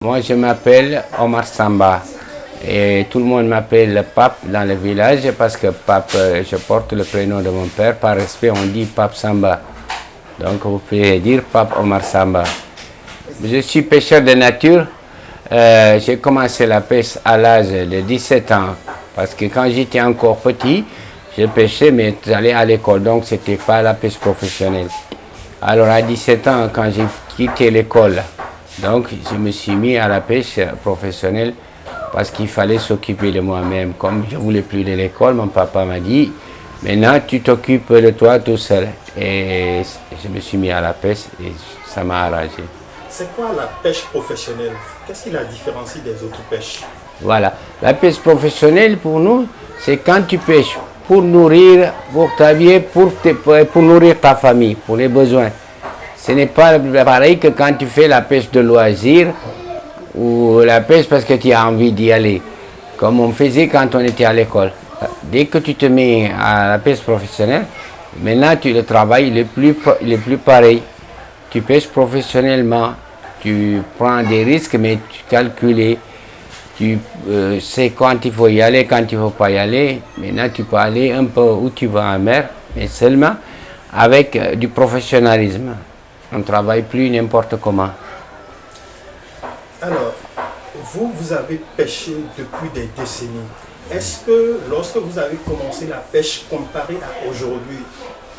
Moi, je m'appelle Omar Samba et tout le monde m'appelle Pape dans le village parce que Pape, je porte le prénom de mon père. Par respect, on dit Pape Samba. Donc, vous pouvez dire Pape Omar Samba. Je suis pêcheur de nature. J'ai commencé la pêche à l'âge de 17 ans parce que quand j'étais encore petit, je pêchais mais j'allais à l'école, donc ce n'était pas la pêche professionnelle. Alors à 17 ans, quand j'ai quitté l'école, donc je me suis mis à la pêche professionnelle parce qu'il fallait s'occuper de moi-même. Comme je ne voulais plus de l'école, mon papa m'a dit, maintenant tu t'occupes de toi tout seul. Et je me suis mis à la pêche et ça m'a arrangé. C'est quoi la pêche professionnelle? Qu'est-ce qui la différencie des autres pêches? Voilà, la pêche professionnelle pour nous, c'est quand tu pêches pour nourrir, pour t'habiller, pour nourrir ta famille, pour les besoins. Ce n'est pas pareil que quand tu fais la pêche de loisir ou la pêche parce que tu as envie d'y aller, comme on faisait quand on était à l'école. Dès que tu te mets à la pêche professionnelle, maintenant le travail est plus pareil. Tu pêches professionnellement, tu prends des risques, mais tu calcules, tu sais quand il faut y aller, quand il ne faut pas y aller. Maintenant, tu peux aller un peu où tu vas en mer, mais seulement avec du professionnalisme. On ne travaille plus n'importe comment. Alors, vous avez pêché depuis des décennies. Est-ce que lorsque vous avez commencé la pêche comparée à aujourd'hui,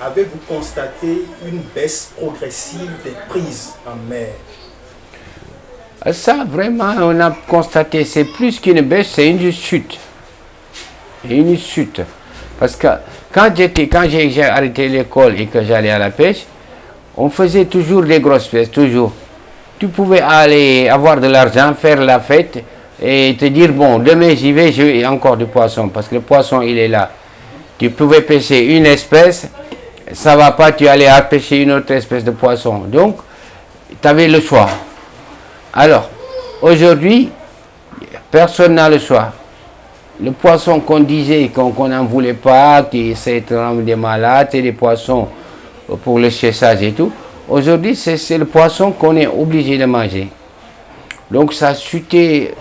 avez-vous constaté une baisse progressive des prises en mer? Ça, vraiment, on a constaté, c'est plus qu'une baisse, c'est une chute. Une chute. Parce que quand j'ai arrêté l'école et que j'allais à la pêche, on faisait toujours des grosses pêches, toujours. Tu pouvais aller avoir de l'argent, faire la fête et te dire, bon, demain j'y vais, j'ai encore du poisson, parce que le poisson, il est là. Tu pouvais pêcher une espèce, ça ne va pas, tu allais à pêcher une autre espèce de poisson. Donc, tu avais le choix. Alors, aujourd'hui, personne n'a le choix. Le poisson qu'on disait qu'on n'en voulait pas, qui c'est des malades, c'est des poissons pour le chassage et tout. Aujourd'hui, c'est le poisson qu'on est obligé de manger. Donc ça a chuté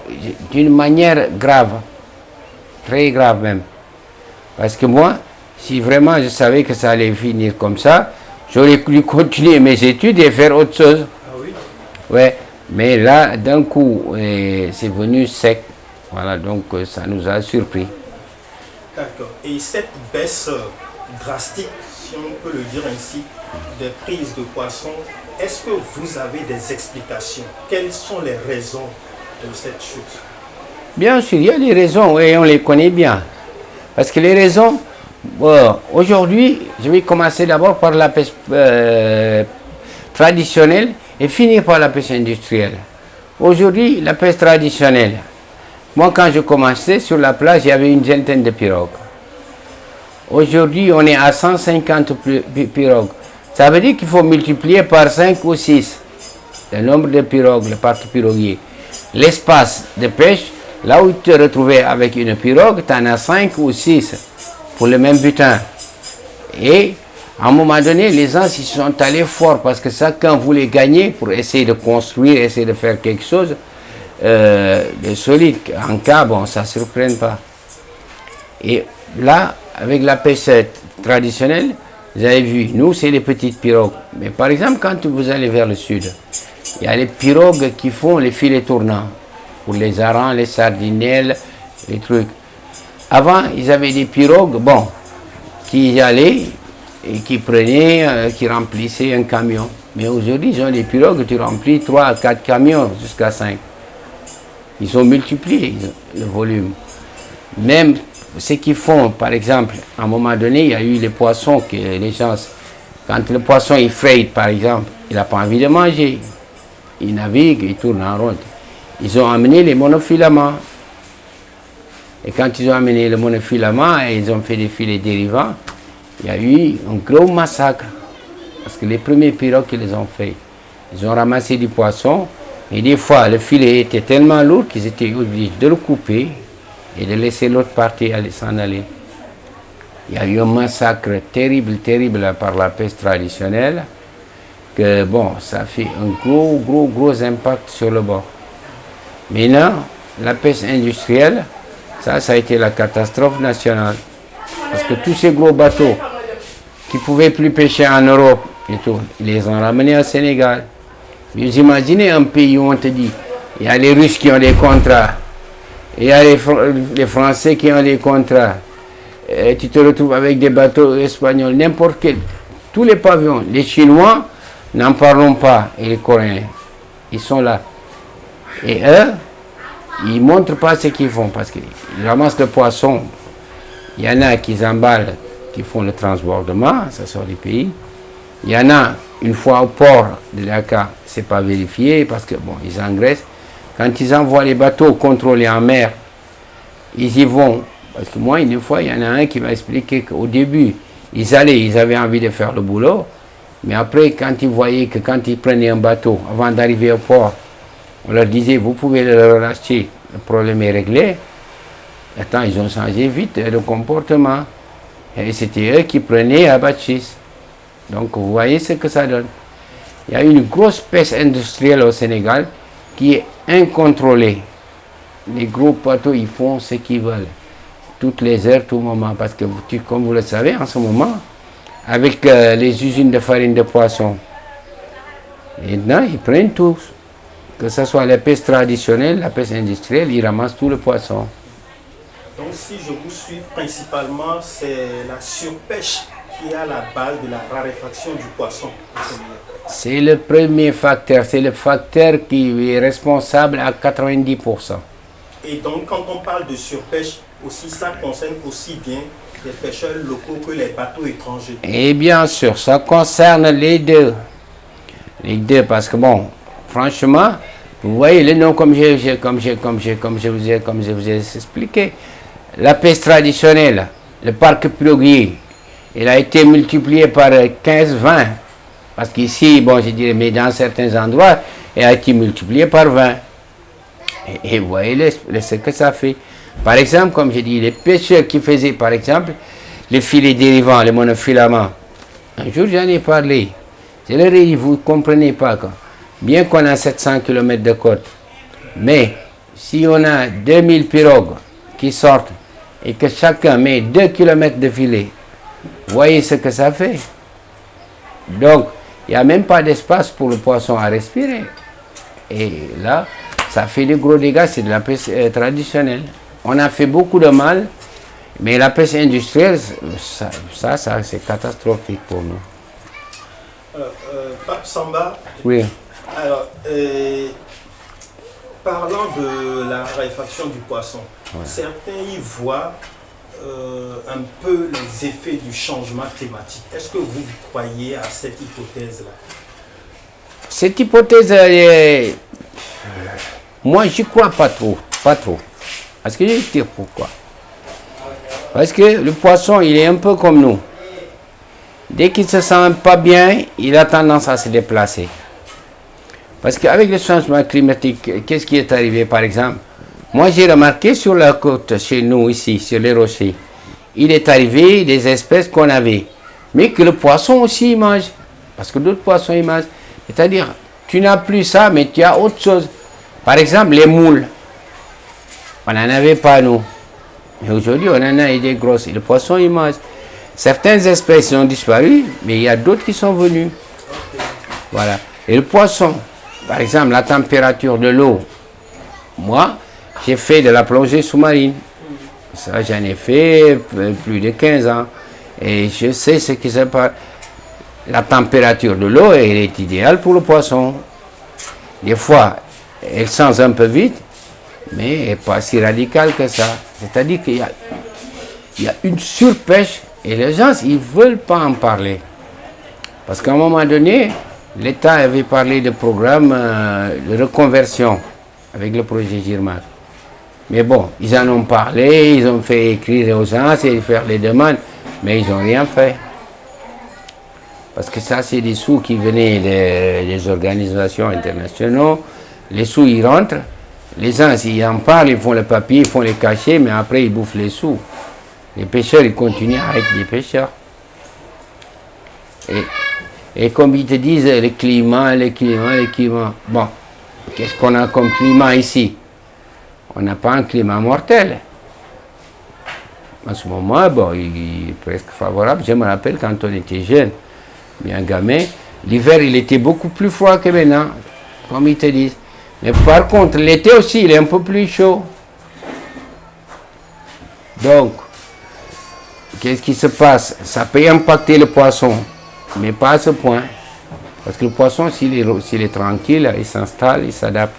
d'une manière grave, très grave même. Parce que moi, si vraiment je savais que ça allait finir comme ça, j'aurais pu continuer mes études et faire autre chose. Ah oui? Ouais, mais là, d'un coup, c'est venu sec. Voilà, donc ça nous a surpris. D'accord. Et cette baisse drastique, si on peut le dire ainsi, des prises de poissons, est-ce que vous avez des explications? Quelles sont les raisons de cette chute? Bien sûr, il y a des raisons et on les connaît bien. Parce que les raisons, aujourd'hui, je vais commencer d'abord par la pêche traditionnelle et finir par la pêche industrielle. Aujourd'hui, la pêche traditionnelle, moi quand je commençais sur la plage, il y avait une vingtaine de pirogues. Aujourd'hui, on est à 150 pirogues. Ça veut dire qu'il faut multiplier par 5 ou 6 le nombre de pirogues, le parc piroguier. L'espace de pêche, là où tu te retrouvais avec une pirogue, tu en as 5 ou 6 pour le même butin. Et à un moment donné, les gens s'y sont allés fort parce que chacun voulait gagner pour essayer de construire, essayer de faire quelque chose de solide. En cas, bon, ça ne surprenne pas. Et là, avec la pêche traditionnelle, vous avez vu, nous, c'est les petites pirogues. Mais par exemple, quand vous allez vers le sud, il y a les pirogues qui font les filets tournants pour les harengs, les sardinelles, les trucs. Avant, ils avaient des pirogues, bon, qui y allaient et qui prenaient, qui remplissaient un camion. Mais aujourd'hui, ils ont des pirogues, tu remplis 3 à 4 camions jusqu'à 5. Ils ont multiplié le volume. Même ce qu'ils font, par exemple, à un moment donné, il y a eu les poissons que les gens, quand le poisson il fraye, par exemple, il n'a pas envie de manger. Il navigue, il tourne en rond. Ils ont amené les monofilaments. Et quand ils ont amené le monofilament et ils ont fait des filets dérivants, il y a eu un gros massacre. Parce que les premiers pirogues qu'ils les ont fait, ils ont ramassé du poisson. Et des fois, le filet était tellement lourd qu'ils étaient obligés de le couper et de laisser l'autre partie s'en aller. Il y a eu un massacre terrible, terrible par la pêche traditionnelle, que bon, ça fait un gros impact sur le bord. Maintenant, la pêche industrielle, ça a été la catastrophe nationale. Parce que tous ces gros bateaux qui ne pouvaient plus pêcher en Europe, et tout, ils les ont ramenés au Sénégal. Vous imaginez un pays où on te dit, il y a les Russes qui ont des contrats, il y a les Français qui ont des contrats, et tu te retrouves avec des bateaux espagnols, n'importe quel, tous les pavillons. Les Chinois, n'en parlons pas, et les Coréens, ils sont là. Et eux, ils ne montrent pas ce qu'ils font, parce qu'ils ramassent le poisson. Il y en a qui emballent, qui font le transbordement, ça sort du pays. Il y en a, une fois au port de Dakar, ce n'est pas vérifié, parce que bon, ils engraissent. Quand ils envoient les bateaux contrôlés en mer, ils y vont. Parce que moi, une fois, il y en a un qui m'a expliqué qu'au début, ils avaient envie de faire le boulot, mais après, quand ils voyaient que quand ils prenaient un bateau, avant d'arriver au port, on leur disait, vous pouvez le relâcher, le problème est réglé. Attends, ils ont changé vite le comportement. Et c'était eux qui prenaient à Bachis. Donc, vous voyez ce que ça donne. Il y a une grosse pêche industrielle au Sénégal qui est incontrôlée. Les gros bateaux, ils font ce qu'ils veulent. Toutes les heures, tout moment. Parce que, comme vous le savez, en ce moment, avec les usines de farine de poisson, maintenant, ils prennent tout. Que ce soit la pêche traditionnelle, la pêche industrielle, ils ramassent tout le poisson. Donc si je vous suis, principalement, c'est la surpêche qui est à la base de la raréfaction du poisson. C'est le premier facteur, c'est le facteur qui est responsable à 90%. Et donc quand on parle de surpêche, aussi ça concerne aussi bien les pêcheurs locaux que les bateaux étrangers. Et bien sûr, ça concerne les deux. Les deux, parce que bon, franchement, vous voyez les noms comme je vous ai expliqué. La pêche traditionnelle, le parc piroguier, il a été multiplié par 15-20. Parce qu'ici, bon, je dirais, mais dans certains endroits, il a été multiplié par 20. Et vous voyez ce que ça fait. Par exemple, comme je dis, les pêcheurs qui faisaient, par exemple, les filets dérivants, les monofilaments. Un jour, j'en ai parlé. Je leur ai dit, vous ne comprenez pas, quoi. Bien qu'on a 700 km de côte, mais si on a 2000 pirogues qui sortent et que chacun met 2 km de filet, voyez ce que ça fait. Donc, il n'y a même pas d'espace pour le poisson à respirer. Et là, ça fait des gros dégâts, c'est de la pêche traditionnelle. On a fait beaucoup de mal, mais la pêche industrielle, ça c'est catastrophique pour nous. Pape Samba, oui. Alors, parlant de la raréfaction du poisson, ouais. Certains y voient un peu les effets du changement climatique. Est-ce que vous croyez à cette hypothèse-là? Cette hypothèse, moi, je crois pas trop. Parce que je vais dire pourquoi. Parce que le poisson, il est un peu comme nous. Dès qu'il ne se sent pas bien, il a tendance à se déplacer. Parce qu'avec le changement climatique, qu'est-ce qui est arrivé par exemple? Moi j'ai remarqué sur la côte, chez nous ici, sur les rochers, il est arrivé des espèces qu'on avait, mais que le poisson aussi mange. Parce que d'autres poissons ils mangent. C'est-à-dire, tu n'as plus ça, mais tu as autre chose. Par exemple, les moules. On n'en avait pas nous. Mais aujourd'hui, on en a des grosses. Et le poisson il mange. Certaines espèces ont disparu, mais il y a d'autres qui sont venues. Voilà. Et le poisson, par exemple, la température de l'eau. Moi, j'ai fait de la plongée sous-marine. Ça, j'en ai fait plus de 15 ans. Et je sais ce qui se passe. La température de l'eau, elle est idéale pour le poisson. Des fois, elle change un peu vite, mais elle n'est pas si radicale que ça. C'est-à-dire qu'il y a une surpêche et les gens, ils ne veulent pas en parler. Parce qu'à un moment donné, l'État avait parlé de programme de reconversion avec le projet Girmar. Mais bon, ils en ont parlé, ils ont fait écrire aux gens et faire les demandes, mais ils n'ont rien fait. Parce que ça, c'est des sous qui venaient des organisations internationales. Les sous, ils rentrent. Les gens, s'ils en parlent, ils font le papier, ils font les cachets, mais après, ils bouffent les sous. Les pêcheurs, ils continuent à être des pêcheurs. Et comme ils te disent, le climat. Bon, qu'est-ce qu'on a comme climat ici? On n'a pas un climat mortel. En ce moment, bon, il est presque favorable. Je me rappelle quand on était jeune, bien gamin, l'hiver, il était beaucoup plus froid que maintenant, comme ils te disent. Mais par contre, l'été aussi, il est un peu plus chaud. Donc, qu'est-ce qui se passe? Ça peut impacter le poisson, mais pas à ce point. Parce que le poisson, s'il est tranquille, il s'installe, il s'adapte.